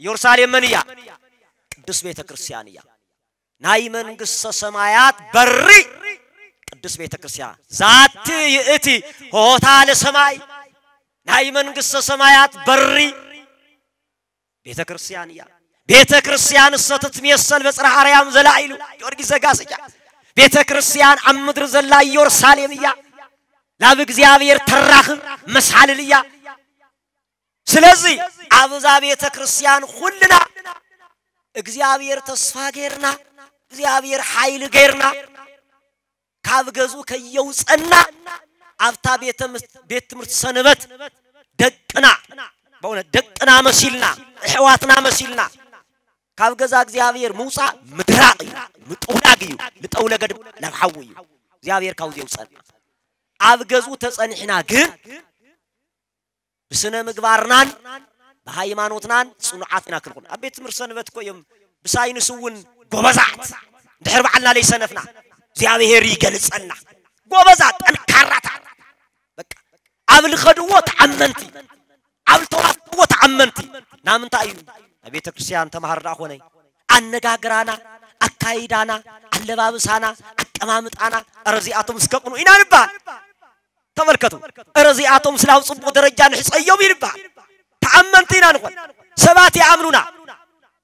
ኢየሩሳሌም መንያ ቅዱስ ቤተ ክርስቲያን ያ ናይ መንግስተ ሰማያት በሪ ቅዱስ ቤተ ክርስቲያን ዛቲ ይእቲ ሆታ ለሰማይ ናይ መንግስተ ሰማያት በሪ ቤተ ክርስቲያን ያ ቤተ ክርስቲያን ሰተት ሚየሰል በጽራ አርያም ዘላይሉ ጊዮርጊስ ዘጋስጫ ቤተ ክርስቲያን አምድር ዘላ ኢየሩሳሌም ያ ላብ እግዚአብሔር ተራኽብ መስሐልልያ ስለዚህ አብዛ ቤተ ክርስቲያን ሁሉና እግዚአብሔር ተስፋ ገርና እግዚአብሔር ኃይል ገርና ካብገዙ ከየውጸና አፍታ ቤት ትምርት ሰንበት ደቅና በእውነት ደቅና መሲልና ህዋትና መሲልና ካብገዛ እግዚአብሔር ሙሳ ምድራቅ ምጥውላግዩ ልጠውለገድ ለሐውዩ እግዚአብሔር ካውዚ ይውጸና አብገዙ ተጸንሕና ግን በስነ ምግባርናን በሃይማኖትናን ጽኑዓትና ክልኩን አቤት ትምርት ሰንበት ኮይም በሳይንስውን ጎበዛት ድሕር በዓልና ለይሰነፍና እግዚአብሔር ይገልጸልና ጎበዛት ጠንካራታ በቃ አብል ኸድዎ ተአመንቲ አብል ተዋፍዎ ተአመንቲ ናምንታ እዩ ቤተ ክርስቲያን ተማህርዳ ሆነይ አነጋግራና አካይዳና አለባብሳና አቀማምጣና ረዚአቶም እስከቁኑ ኢናንባል ተመልከቱ ረዚአቶም ስላው ጽቡ ደረጃ ንሕጸየው ይልባል ተአመንቲና ንቆን ሰባት ያምኑና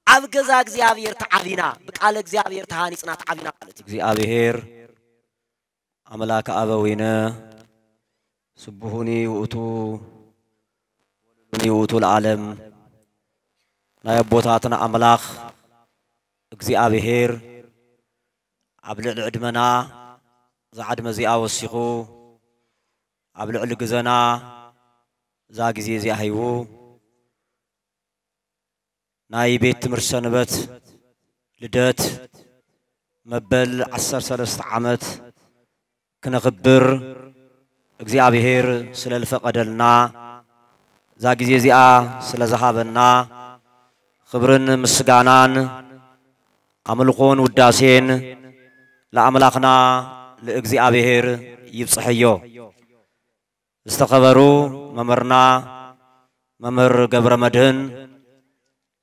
አብገዛ እግዚአብሔር ተዓቢና በቃለ እግዚአብሔር ተሃኒጽና ተዓቢና ማለት እግዚአብሔር አምላከ አበዊነ ስቡሁኒ ውእቱ ወልዱኒ ለዓለም ናይ ቦታትና አምላኽ እግዚአብሔር አብልዕ ዕድመና ዛዕድመ ዚኣ ወሲኹ አብልዕ ግዘና ዛ ጊዜ ዚኣ ሂቡ ናይ ቤት ትምርት ሰንበት ልደት መበል 13 ዓመት ክነኽብር እግዚአብሔር ስለልፈቀደልና ዛ ጊዜ ዚኣ ስለዘሃበና ክብርን ምስጋናን አምልኾን ውዳሴን ለአምላኽና ለእግዚአብሔር ይብጽሕዮ استخبرو ممرنا ممر قبر مدهن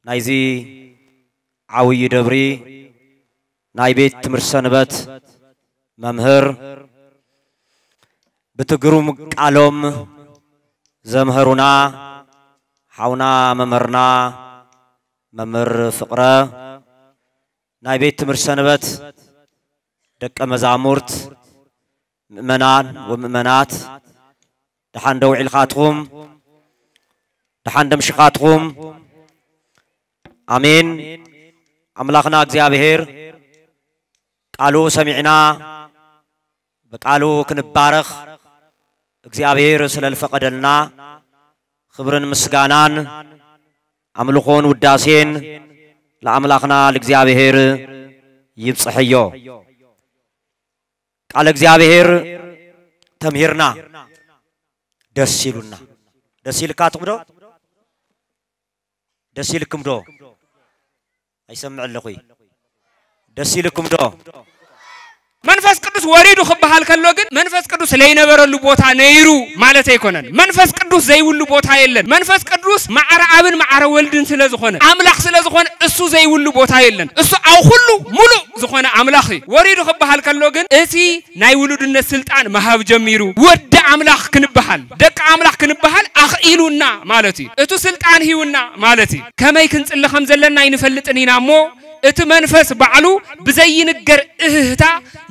نايزي عوي دبري ناي بيت تمر سنبت ممهر بتقروم قالوم زمهرونا حونا ممرنا ممر فقرة ناي بيت تمر سنبت دك مزامورت مؤمنان ومؤمنات دحان دوعي الخاتهم دحان دمشقاتهم آمين أملاخنا እግዚአብሔር قالوا سمعنا بقالوا كنبارخ እግዚአብሔር ስለልፈቀደልና خبرن مسغانان أملخون وداسين لأملاخنا لእግዚአብሔር ይብጽሕዮ قال እግዚአብሔር تمهيرنا دسيلنا دسيل كاتبدو دسيلكم دو يسمع لخوي دسيلكم دو منفس قدوس وريدو خبحال كلو ግን መንፈስ ቅዱስ ለይነበረሉ ቦታ ነይሩ ማለት አይኮነን መንፈስ ቅዱስ ዘይውሉ ቦታ የለን መንፈስ ቅዱስ ማዕረ አብን ማዕረ ወልድን ስለዝኾነ አምላኽ ስለዝኾነ እሱ ዘይውሉ ቦታ የለን እሱ አው ሁሉ ሙሉ ዝኾነ አምላኽ ወሪዱ خبحال كلو ግን እቲ ናይ ውሉድነት ስልጣን መሃብ ጀሚሩ ወደ አምላኽ ክንበሃል ደቀ አምላኽ ክንበሃል አኽኢሉና ማለት እዩ እቱ ስልጣን ሂውና ማለት እዩ ከመይ ክንጽልኸም ዘለና ይንፈልጥኒናሞ እት መንፈስ ባዕሉ በዘይንገር እህታ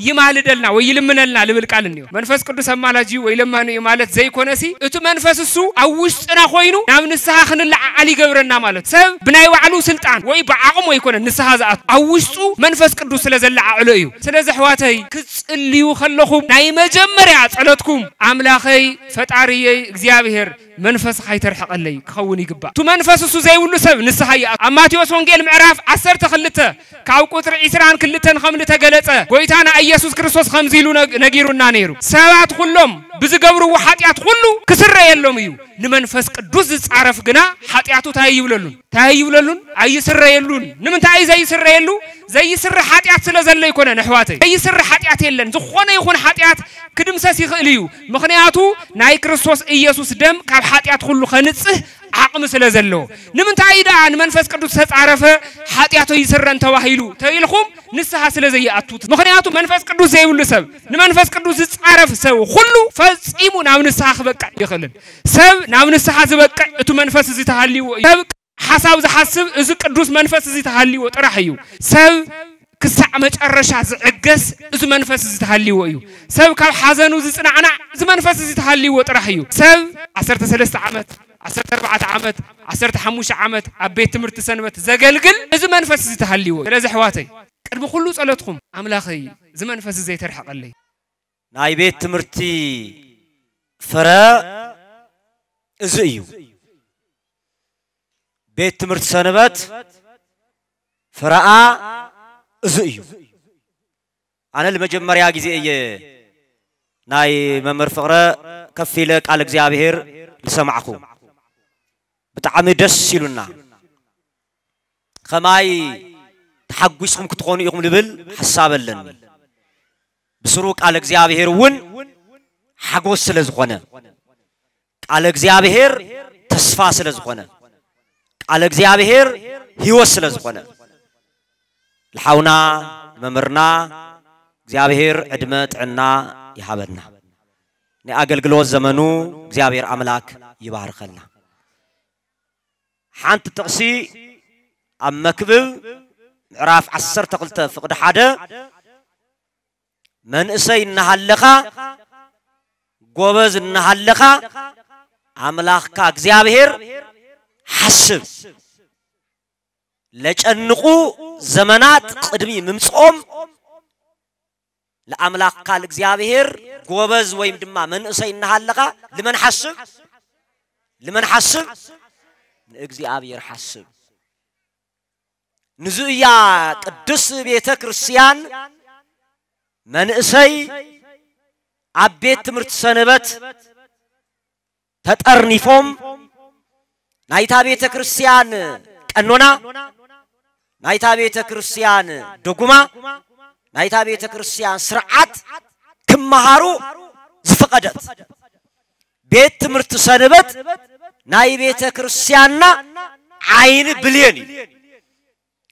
ይማልደልና ወይ ይልምነልና ልብል ቃል ነው መንፈስ ቅዱስ አማላጂ ወይ ለማኑ ማለት ዘይኮነሲ እቱ መንፈስ እሱ አውሽጥና ኾይኑ ናብ ንስሐ ክንልዓዓል ይገብረና ማለት ሰብ ብናይ ባዕሉ ስልጣን ወይ በአቅም ወይ ኮነ ንስሐ ዘአት አውሽጡ መንፈስ ቅዱስ ስለዘላዓሉ እዩ ስለዚህ ሕዋተይ ክጽልዩ ከለኹም ናይ መጀመሪያ ጸሎትኩም አምላኸይ ፈጣሪዬ እግዚአብሔር መንፈስ ኻይተርሐቀለይ ክኸውን ይግባ ቱ መንፈስ እሱ ዘይውሉ ሰብ ንስሐ ይአት ማቴዎስ ወንጌል ምዕራፍ 12 ካብ ቁጥር 22 ከምል ተገለጸ ጎይታና ኢየሱስ ክርስቶስ ከምዚሉ ነጊሩና ነይሩ ሰባት ሁሉም ብዝገብሩ ኃጢአት ሁሉ ክስረ የሎም እዩ ንመንፈስ ቅዱስ ዝጻረፍ ግና ኃጢአቱ ታይይብለሉን አይስረ የሉን ንምንታይ ዘይስረ የሉ ዘይስረ ኃጢአት ስለዘለ ይኮነ ነህዋተይ ዘይስረ ኃጢአት የለን ዝኾነ ይኹን ኃጢአት ክድምሰስ ይኽእል እዩ ምክንያቱ ናይ ክርስቶስ ኢየሱስ ደም ካብ ኃጢአት ሁሉ ከንጽህ عقم سلازلو نمنتاي دا منفس قدوس تጻرفه حاطياته يسرن تواهيلو تيلخم نسها سلازي اتوت مخنياتو منفس قدوس زيبل سب نمنفس قدوس تጻرف سب كله فصيمو ناو نسها خبقع يخلن سب ناو نسها زبقع اتو منفس زي تحليو سب حساب زحسب از قدوس منفس زي تحليو طرحيو سب كسع مጨረሻ ዝዕገስ እዚ መንፈስ ዝተሃልይዎ እዩ ሰብ ካብ ሓዘኑ ዝጽናዕና እዚ መንፈስ ዝተሃልይዎ ጥራሕ እዩ ሰብ 13 ዓመት 14 ዓመት 15 ዓመት ኣብ ቤት ትምህርቲ ሰንበት ዘገልግል እዚ መንፈስ ዝተሃልይዎ ስለዚ ሕዋተይ ቅድሚ ኩሉ ጸሎትኩም ኣምላኸይ እዚ መንፈስ ዘይተርሐቀለይ ናይ ቤት ትምህርቲ ፍረ እዚ እዩ ቤት ትምህርቲ ሰንበት ፍረአ زيو أنا المجمريا جزئي ناي ممر فقرة كفيلك على جزابير لسمعكم بتعمدس سيلنا خماي تحققكم كتقوني يقوم لبل حساب لن بسروق على جزابير ون حقوس لزقنا على جزابير تصفاس لزقنا على جزابير هيوس لزقنا الحونا ممرنا እግዚአብሔር ዕድመት ዕና ይሃበና ንአገልግሎት ዘመኑ እግዚአብሔር አምላክ ይባርከልና ሓንቲ ጥቅሲ ኣብ መክብብ ምዕራፍ 12 ፍቅድ 1 መንእሰይ እናሃለኻ ጎበዝ እናሃለኻ አምላክካ እግዚአብሔር ሐስብ ለጨንቁ ዘመናት ቅድሚ ምምጾም ለአምላክ ቃል እግዚአብሔር ጎበዝ ወይም ድማ መንእሰይ እናሃለኻ ለምን ሐስብ ለእግዚአብሔር ሐስብ ንዙያ ቅዱስ ቤተ ክርስቲያን መንእሰይ አቤት ትምህርት ሰንበት ተጠርኒፎም ናይታ ቤተ ክርስቲያን ቀኖና ናይታ ቤተ ክርስቲያን ዶጉማ ናይታ ቤተ ክርስቲያን ስርዓት ክመሃሩ ዝፈቀደት ቤት ትምህርት ሰንበት ናይ ቤተ ክርስቲያንና አይን ብሌን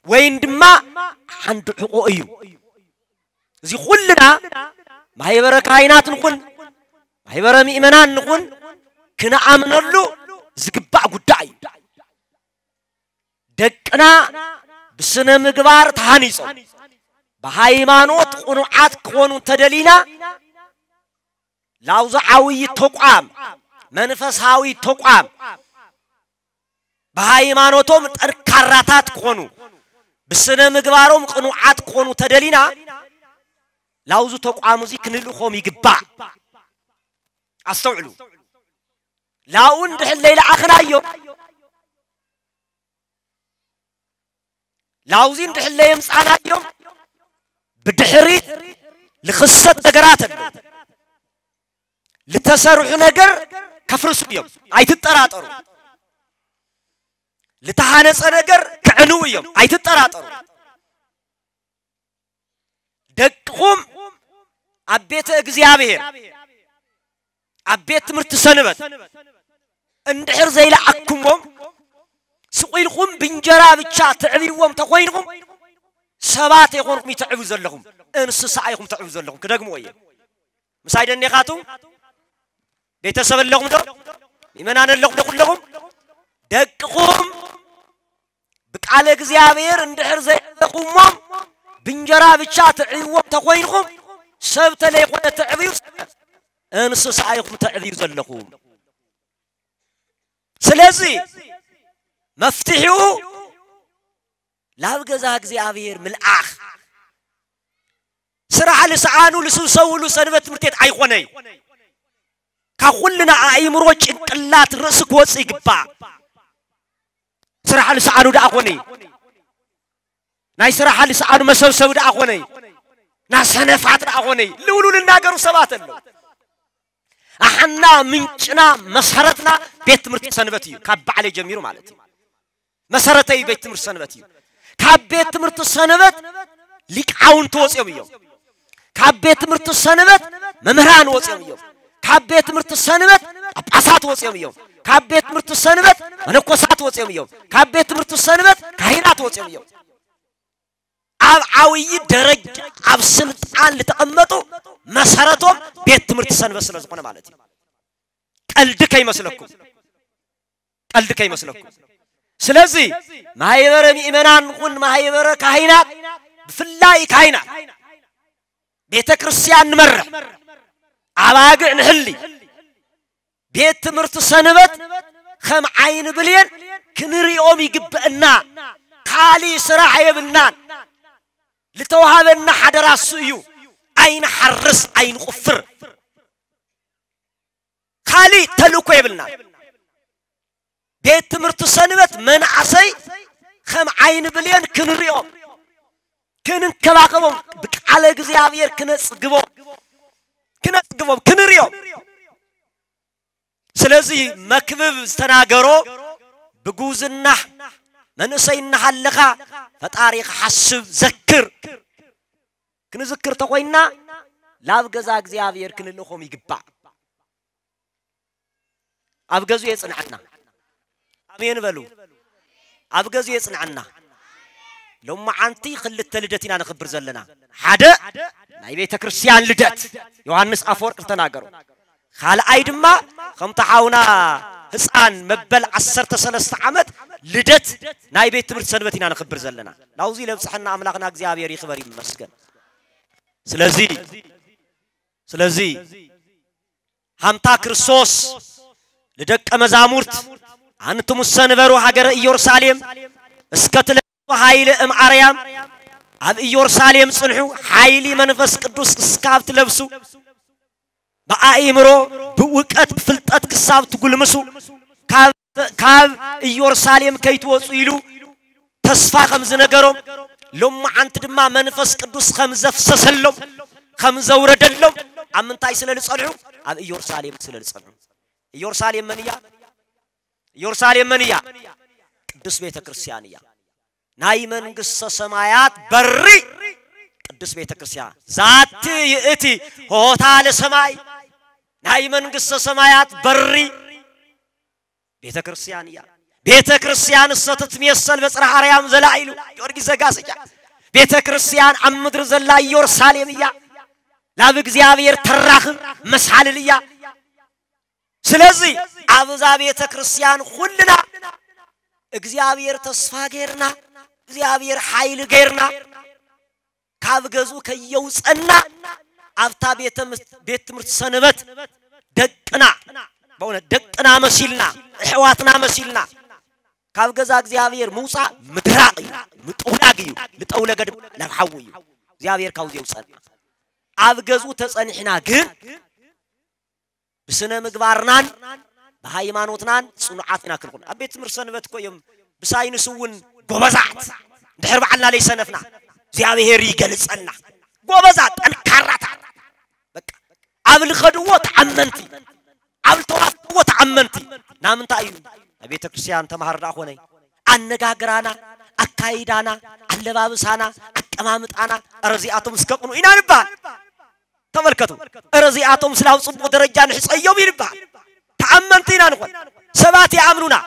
ወይም ድማ አንድ ሕቆ እዩ እዚ ሁሉና ማህበረ ካህናት ንኩን ማህበረ ምእመናን ንኩን ክነአምነሉ ዝግባእ ጉዳይ ደቅና بسنة مقبار تهانيسو بهايمانوت قنوعات كونو تدلينا لاوزعاوي تقوام منفسهاوي تقوام بهايمانوتهم تركاراتات كونو بسنة مقبارهم قنوعات كونو تدلينا لاوزو تقوامو زي كنلوخوم يقبع استوعلو لاون دح الليلة آخر يوم لاوزين دحله يمصانا يوم بدحري لخصت نغرات لتسرح نغر كفرس يوم اي تطراطرو لتحانص نغر كعنو يوم اي تطراطرو دقهم ابيت እግዚአብሔር ابيت ትምህርት ሰንበት እንድሕር ዘይላአኩሞም سقيلكم بنجرا بتشا تعبيوم تخوينكم سبات يكونكم يتعبوا زلهم انسسا يكون تعبوا زلهم كدغمو ويه مسايدن يخاتو بيتسب لكم دو يمنان لكم كلكم دقكم بقال እግዚአብሔር እንድሕር ዘይለቁሞም بنجرا بتشا تعبيوم تخوينكم سبت لي يكون تعبيو انسسا يكون تعبيو زلهم سلازي مفتحو لا بجزاء እግዚአብሔር ملأخ سرع لسعانو لسوسولو سنبت مرتين አይቆነይ ككلنا አይምሮ ጭንቅላት ርዕስ ኮጽ ይግባ سرع لسعانو ዳቆነይ ናይ سرع لسعانو መሰብሰብ ዳቆነይ ና ሰነፋት ዳቆነይ ልውሉ ልናገሩ ሰባተን አሐና ምንጭና መሰረትና ቤት ትምህርት ሰንበት እዩ ካብዓለ ጀሚሩ ማለት እዩ መሰረታዊ ቤት ትምህርት ሰንበት እዩ ካብቤት ትምህርት ሰንበት ሊቃውንት ወጽዮም እዩ ካብቤት ትምህርት ሰንበት መምህራን ወጽዮም እዩ ካብቤት ትምህርት ሰንበት ጳጳሳት ወጽዮም እዩ كابيت مرت السنبت أنا قصات وصيهم يوم كابيت مرت السنبت كهينات وصيهم يوم أب عوي درج أب سلطان لتقمطوا مسارتهم بيت مرت السنبت سلزقنا مالتي قلدك يمسلكم سلازي ما يبرم إيمانان قن ما يبر كهينات بفلاي كهينات بيت كريستيان مرة عواقع نحلي بيت مرت السنبت خم عين بلين كنري أمي قبئنا خالي سراح يبنان لتوهابنا حدر السيو أين حرس أين غفر خالي تلوكو يبنان بيت مرت السنبت من عصي خم عين بلين كنري أم كنن كلاقبهم بك على جزيابير كنس قبهم كنري أم سلازي مكبب استناقرو بجوز النح من سين حلقة فتاريخ حسب ذكر كنذكر تقوينا لا بجزاك زيابير كن اللهم يقبع أبجزو يصنعنا أمين بلو أبجزو يصنعنا لما عنتي خلت لدتنا نخبر زلنا حدا نايبيت كريستيان لدت يوحنس أفورق تناقرو خال أيدما خم تحاونا حسان مبل 13 عمد لدت نايبيت تمرت سنبتنا نخبر زلنا لاوزي لبصحنا أملاقنا እግዚአብሔር ይخبر يمسكن ስለዚህ همتا ክርስቶስ لدق مزامورت أنتم السنبرو حجر إيورساليم اسكتل حيل أريام أب إيورساليم صنحو حيلي منفس قدوس اسكابت لبسو بأيمرو بوقت بفلتات كساب تقول مسو كاب إيورساليم كيتوس إلو تصفى خمس نجارم لما أنت دما منفس قدوس خمسة فسلم خمسة وردلهم أمن تايسل لصالحو أب إيورساليم سل لصالحو إيورساليم منيا قدوس بيت كريستيانية نايمن قصة سمايات بري قدوس بيت كريستيان ذات يأتي هو تعالى سماي نايمن قصة سمايات بري بيت كريستيان السطت ميسل بس رح أريام زلايلو يورجي زقاسيا بيت كريستيان عمدر زلا يورساليمية لا بإግዚአብሔር تراخ مسحل ليا سلازي أبوزا بيت كريستيان خلنا እግዚአብሔር ተስፋ ገርና እግዚአብሔር ኃይል ገርና ካብገዙ ከየውጽና አብታ ቤት ትምርት ሰንበት ደቅና በእውነት ደቅና መሲልና ሕዋትና መሲልና ካብገዛ እግዚአብሔር ሙሳ ምድራቅ ምጥውላግዩ ልጠውለገድ ለሐውዩ እግዚአብሔር ካውዚ ውጽና አብገዙ ተጸንሕና ግን بسنة مقبارنان بهايمانوتنان صنعاتنا كلكم أبيت مرسنبت كويم بساين سون قبزات نحرب عنا لي سنفنا زيابي هيري جلسنا قبزات الكارتا قبل خدوة عمنتي قبل توافقوة عمنتي نام تايو أبيت كريستيان تمهر راخوني النجاجرانا الكايدانا اللبابسانا الكمامتانا رزياتهم سكقنو إنا نبان تملكتوا رزياتهم سلاو صبو درجان حس أيوم يربع تأمنتينا نقول سبات يعملونا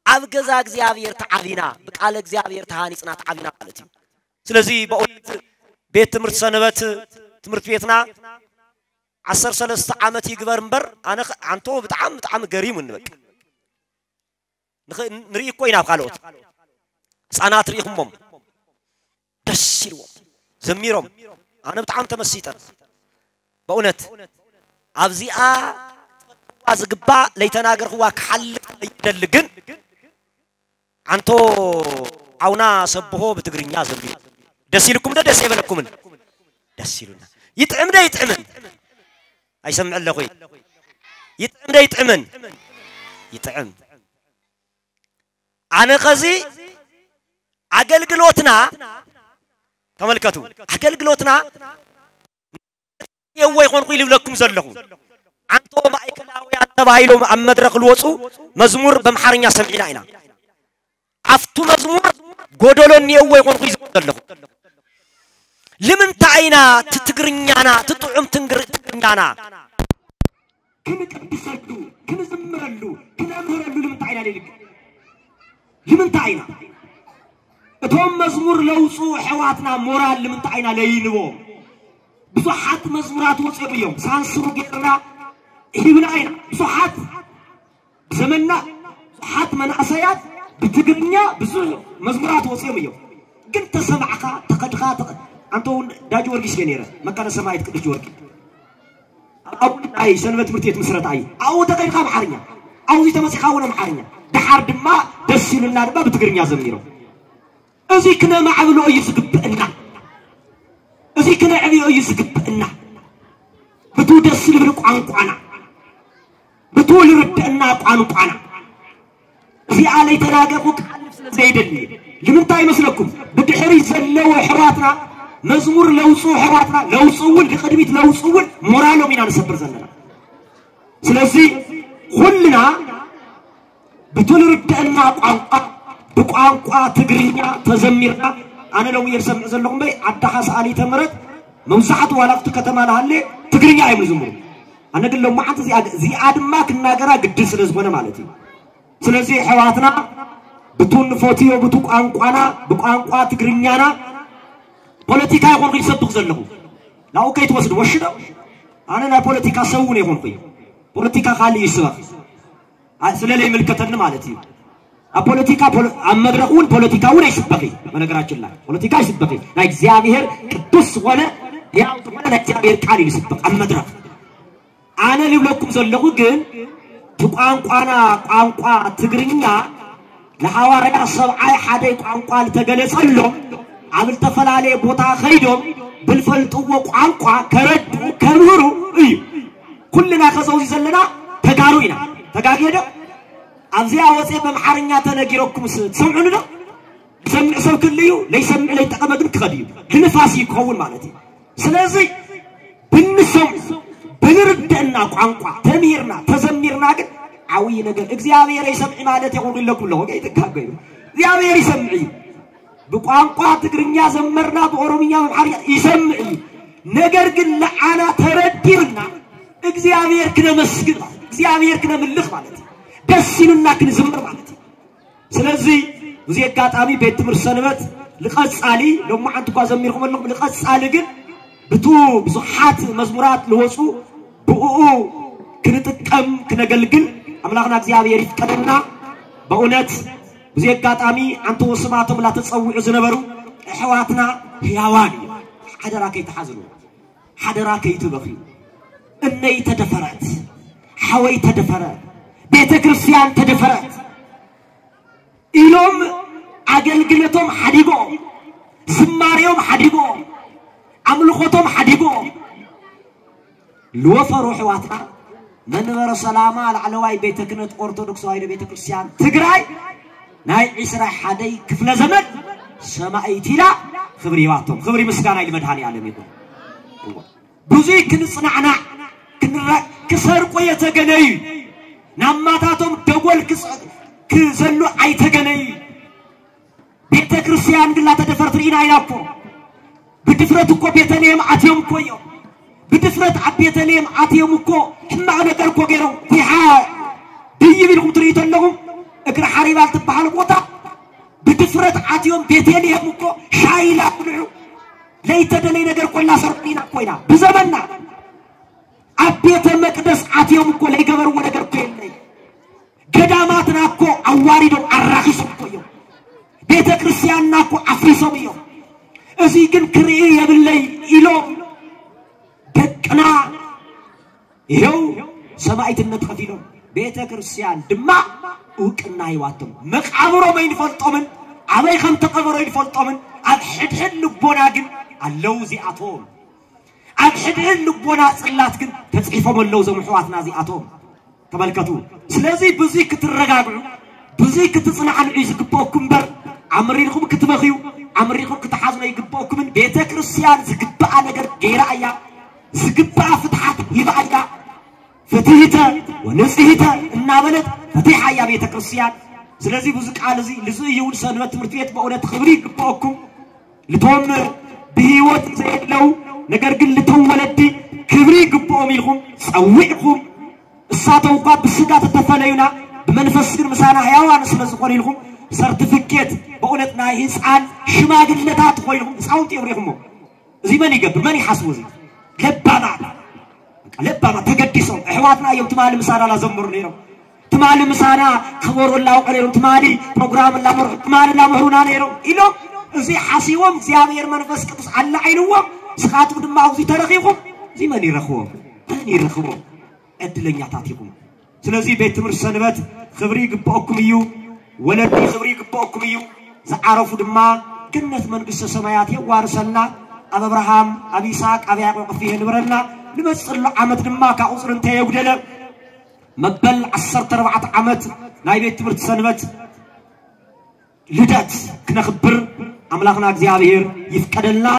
أبجزا እግዚአብሔር تعبينا بقال እግዚአብሔር تهانيسنا تعبينا قالتي سلازي بقول بيت تمرت سنبت تمرت بيتنا 13 عامت يقبر مبر أنا عنتو بتعم قريم ونبك نريق كوينا بقالوت أنا تريقهم دسيرهم زميرهم أنا بتعم تمسيتا بقولت أبزيا أزقبا ليتناقر هو كحل يدلقن عنتو عونا سبهو بتقرينيا زمبي دسيلكم ده دسيب لكم دسيلنا يتعمد يتعمن أي سمع الله خوي يتعمد يتعمن يتعم أنا قصي عقل قلوتنا تملكتوا عقل قلوتنا يوه يكون قيل لكم زلهم عنتو مايكلاوي تبايلو عم مدرك الوصو مزمور بمحرنيا سمعنا هنا عفتو مزمور غودولون يوه يكون قيل زلهم لمن تعينا تتقرنيانا تطعم تنقرنيانا كنقدسلو كنزمرلو كنامرلو لمنتعينا ليلك لمنتعينا اتهم مزمور لوصو حواتنا مورال لمنتعينا لينبو بصحات مزمورات وصيب اليوم سانسرو قيرنا هيبنا عينا بصحات زمننا بصحات من أسيات بتقرنيا بزوج مزمورات وصيب اليوم قلت سمعك تقدخا أنتو داجو ورقش كنيرة ما كان سمعت كدش ورقي أو أي سنة مرتيت مسرت أي أو دقيقة محارنيا أو زي تمسخاونا محارنيا دحار دما دسين النار ما بتقرنيا زميرو أزي كنا ما عملوا أي سقب إنا أزي كنا عملوا أي سقب إنا بتو دسين بلوك عنقوانا بتو لرد إنا عنقوانا في علي تلاقبك زيدني لمن تاي مسلكم بدي حريص لو حراتنا مزمور لو صو حراتنا لو صول لقدميت لو صول مورالو مين نسبر زلنا سلازي كلنا بتول ردنا قانقا بقانقا تغرينا تزميرنا انا لو يرسم زلهم بي عدها سالي تمرت موسحت ولفت كتما لهله تغرينا ايمزمو انا قال لو ما حد زياد ما كناغرا قدس لزبونه مالتي سلازي حواتنا بتون فوتيو بتو قانقانا بقانقا تغرينانا بوليتيكا يكون يصدق زلهم لا اوكي توسد وشدا انا لا بوليتيكا سوون يكون في بوليتيكا خالي يسبق سلالي ملكتن مالتي البوليتيكا امدرقون بوليتيكاون يسبقي بنغراچن لا بوليتيكا يسبقي لا እግዚአብሔር ቅዱስ ሆነ ያው ተቆለ ለእግዚአብሔር ቃል ይስበቅ امدرق انا لبلكم زلغو ግን ቋንቋና ቋንቋ ትግርኛ ለሐዋርያ ሰብዓይ ሓደ ቋንቋ ተገለጸሎ عبل تفلالي بوتا خيدوم بالفلطو ቋንቋ ከረዱ ከብሩ እዩ كلنا ከሰው ይዘለና ተጋሩይና ተጋገደ አብዚያ ወጼ በመሐረኛ ተነጊረኩም ሰምዑን ነው ሰምዕ ሰው ክልዩ ለይሰምዕ ላይ ተቀመጥን ከዲዩ ለነፋስ ይቆውን ማለት ነው ስለዚህ ብንሰም ብንርደና ቋንቋ ተሚርና ተዘሚርና ግን አውይ ነገር እግዚአብሔር ይሰምዕ ማለት ይሁን ለኩሉ ነው ይተካገዩ እግዚአብሔር ይሰምዕ በቋንቋ ትግርኛ ዘመርና በኦሮምኛ በመሐረኛ ይሰምዕ ነገር ግን ለአና ተረዲርና እግዚአብሔር ክነመስግን እግዚአብሔር ክነምልኽ ማለት ነው ደስይንና ክንዝምር ማለት ነው ስለዚህ ብዙ የጋጣሚ ቤት ትምህርት ሰንበት ለቀጻሊ ለማዓንት ቋ ዘሚርኩም ለኩም ለቀጻሊ ግን ብቱ ብዙሓት መዝሙራት ለወጹ ብኡ ክንጥቀም ክነገልግል አምላክና እግዚአብሔር ይፍቀድና በእውነት ብዙ የጋጣሚ አንተ ወስማቶም ላ ተጸውዑ ዝነበሩ ሕዋትና ሕያዋን حدراكي تحزنوا حدراكي تبخي إني تدفرت حوي تدفرت بيت كريستيان تدفرت إلهم عقلقلتهم حديقهم زماريهم حديقهم عملخوتهم حديقهم لوفروا حواتنا منبر سلامة العلواي بيت كنت أرثوذكس وايد بيت كريستيان تقراي ناي عسرا حدي كفل زمن سمايتي لا خبري واتهم خبري مسكانا المدهاني عالم يكون بوزي كنصنعنا كسرقوا يتغني نماتاتهم دغول كزلو اي تغني بيت كريستيان ግላ ተደፈርትሪና ያፖ بدفرت እኮ ቤተልሔም አትየም ኮዮ بدفرت አቤተልሔም አትየም እኮ ሕማዕ ነገር እኮ ገይሮም ኩሓ ድይብልኩም ትሪይተለኩም እግረ ሓሪባል ትበሃል ቦታ بدفرت عاتيوم بيتيلي همكو شايلا كلعو ليتدلي نجر كلنا سرقينا كوينا بزمننا عبيت مقدس عاتيوم كو لي جبر ونجر كيلي قداماتنا كو عواردو الرخيص كويو بيت كريستياننا كو افريسو بيو ازي كن كري يبلي إلو دقنا يو سمايت النتخفيلو بيت كريستيان دما وكنا يواتم مقابرو ما ينفلطمن عبي خم تقبرو ينفلطمن عب حدحد لبونا جن اللو زياتهم عب حدحد لبونا صلات جن تتصحيفهم اللو زي محواتنا زياتهم تملكتوا سلازي بزي كترغاغعو بزي كتصنعن عيش قبوكم بر عمرينكم كتبخيو عمرينكم كتحازنا يقبوكم من بيت كريستيان زقبا نجر غير ايا زقبا فتحات يبعيا فتيتا ونسيتا النابلت فتيحة يا بيت كريستيان سلازي بوزك على زي لزي يقول سنوات مرتبيت بأولاد خبري قبوكم لتوم بهيوت زي لو نجر قل لتوم ولدي خبري قبوهم يلهم سويكم نساتو قاب بالسجات التفلينا بمنفس كن مسانا حيوان سلز قليلهم سيرتيفيكيت بقولتنا إنسان شماغل لتات قليلهم إنسان تيوريهم زي من يقبل من يحسبوا زي لبانا تقدسهم إحواتنا يوم تمالي مسانا لا زمر ليرهم تمالي مسانا خبر الله وقليلهم تمالي برنامج الله مر تمالي الله مهرونا ليرهم إلو زي حسيوم زيامير منفس كتوس على عينوهم سخاتوا دماغ زي ترخيهم زي من يرخوهم أدلني أعطيكم سلازي بيت تمر السنوات خبري قبأكم يو ولدي خبري قبأكم يو زعرفوا دماغ جنة من قصة سمايات وارسلنا أبا إبراهيم أبي إسحاق أبي يعقوب فيه نبرنا لمسأل عمد دماغ كأسر انت يودنا مقبل 14 عمد ناي بيت تمر السنوات لدات كنا خبر أملاكنا እግዚአብሔር ይፍቀደልና